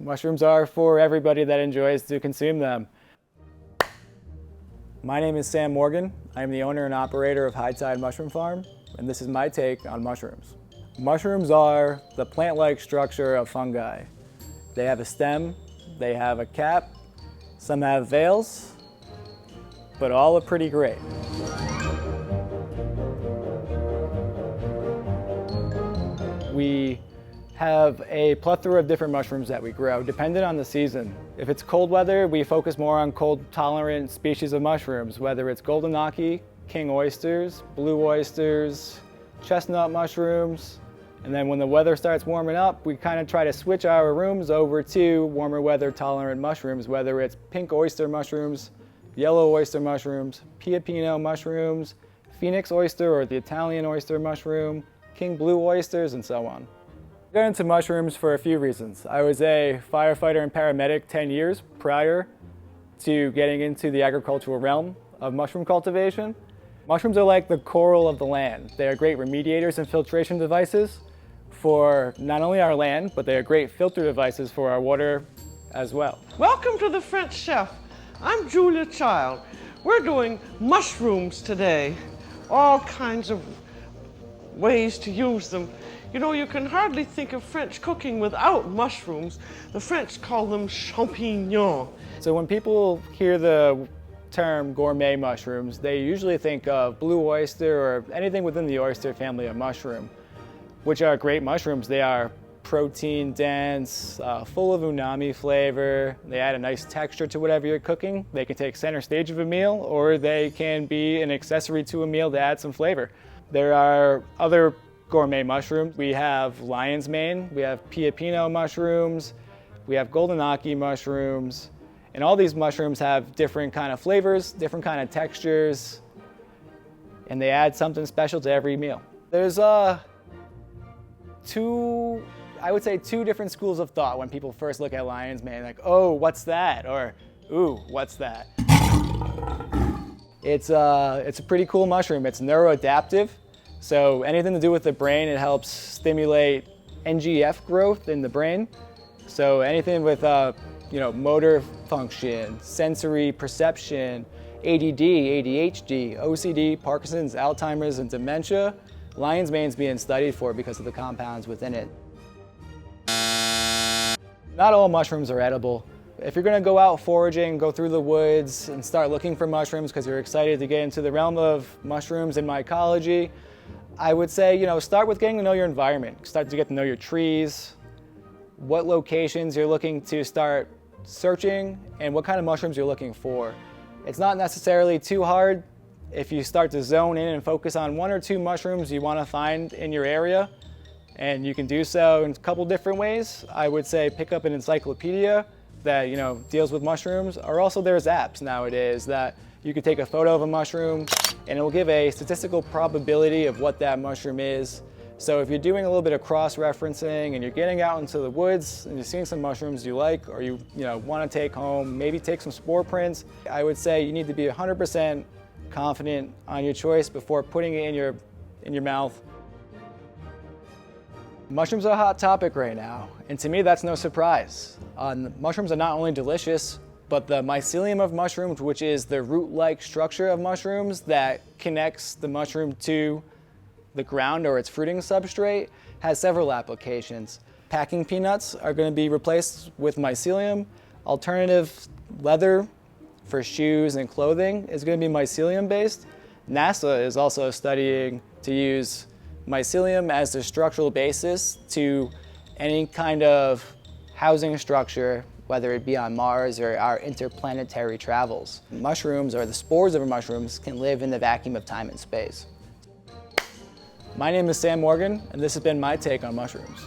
Mushrooms are for everybody that enjoys to consume them. My name is Sam Morgan. I am the owner and operator of High Tide Mushroom Farm, and this is my take on mushrooms. Mushrooms are the plant-like structure of fungi. They have a stem, they have a cap, some have veils, but all are pretty great. We have a plethora of different mushrooms that we grow, dependent on the season. If it's cold weather, we focus more on cold-tolerant species of mushrooms, whether it's golden ackee, king oysters, blue oysters, chestnut mushrooms. And then when the weather starts warming up, we kind of try to switch our rooms over to warmer weather tolerant mushrooms, whether it's pink oyster mushrooms, yellow oyster mushrooms, Pioppino mushrooms, phoenix oyster or the Italian oyster mushroom, king blue oysters, and so on. I got into mushrooms for a few reasons. I was a firefighter and paramedic 10 years prior to getting into the agricultural realm of mushroom cultivation. Mushrooms are like the coral of the land. They are great remediators and filtration devices for not only our land, but they are great filter devices for our water as well. Welcome to the French Chef. I'm Julia Child. We're doing mushrooms today. All kinds of ways to use them. You know, you can hardly think of French cooking without mushrooms. The French call them champignons. So when people hear the term gourmet mushrooms, they usually think of blue oyster or anything within the oyster family of mushroom, which are great mushrooms. They are protein dense, full of umami flavor. They add a nice texture to whatever you're cooking. They can take center stage of a meal, or they can be an accessory to a meal to add some flavor. There are other gourmet mushrooms. We have lion's mane, we have Pioppino mushrooms, we have golden ackee mushrooms, and all these mushrooms have different kind of flavors, different kind of textures, and they add something special to every meal. There's two different schools of thought when people first look at lion's mane, like, oh, what's that? Or, ooh, what's that? It's a pretty cool mushroom. It's neuroadaptive. So anything to do with the brain, it helps stimulate NGF growth in the brain. So anything with motor function, sensory perception, ADD, ADHD, OCD, Parkinson's, Alzheimer's, and dementia, lion's mane's being studied for because of the compounds within it. Not all mushrooms are edible. If you're gonna go out foraging, go through the woods and start looking for mushrooms because you're excited to get into the realm of mushrooms and mycology, I would say, start with getting to know your environment. Start to get to know your trees, what locations you're looking to start searching, and what kind of mushrooms you're looking for. It's not necessarily too hard if you start to zone in and focus on one or two mushrooms you want to find in your area, and you can do so in a couple different ways. I would say pick up an encyclopedia that deals with mushrooms, or also there's apps nowadays that you could take a photo of a mushroom and it will give a statistical probability of what that mushroom is. So if you're doing a little bit of cross-referencing and you're getting out into the woods and you're seeing some mushrooms you like, or you want to take home, maybe take some spore prints, I would say you need to be 100% confident on your choice before putting it in your mouth. Mushrooms are a hot topic right now, and to me that's no surprise. Mushrooms are not only delicious, but the mycelium of mushrooms, which is the root-like structure of mushrooms that connects the mushroom to the ground or its fruiting substrate, has several applications. Packing peanuts are going to be replaced with mycelium. Alternative leather for shoes and clothing is going to be mycelium-based. NASA is also studying to use mycelium as the structural basis to any kind of housing structure, whether it be on Mars or our interplanetary travels. Mushrooms, or the spores of mushrooms, can live in the vacuum of time and space. My name is Sam Morgan, and this has been my take on mushrooms.